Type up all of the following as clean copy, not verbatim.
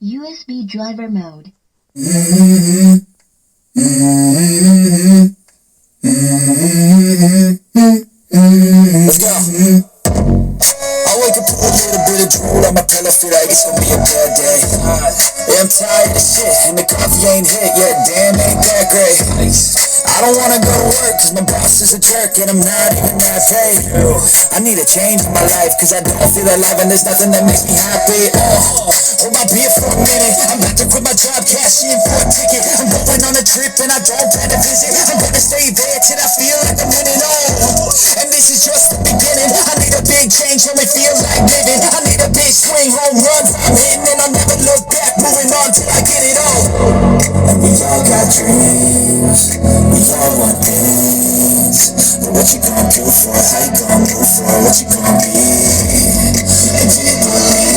USB driver mode. Let's go. I wake up with a little bit of drool on my pillow, feel like it's gonna be a bad day. Yeah, I'm tired of shit, and the coffee ain't hit yet, damn, ain't that great. I don't wanna go to work, cause my boss is a jerk, and I'm not even that paid. I need a change in my life, cause I don't feel alive, and there's nothing that makes me happy. Hold my beer for a minute, I'm about to quit my job, cash in for a ticket. I'm going on a trip, and I don't plan to visit. I'm gonna stay there till I feel like I'm winning. And this is just the beginning. I need a big change, help me feel like living. I need a big swing, home run, I'm hitting, and I'll never look back, moving on till I get it all. And we all got dreams, we all want things, but what you gonna do for it? How you gonna move for it? What you gonna be? And do you believe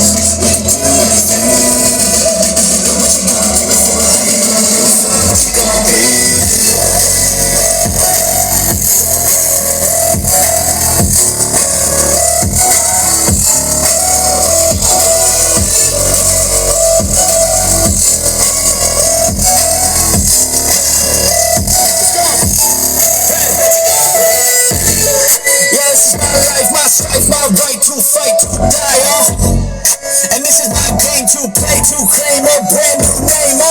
we can do anything? But what you gonna do for it? How you gonna move for it? What you gonna be? My right to fight, to die, and this is my game to play, to claim a brand new name.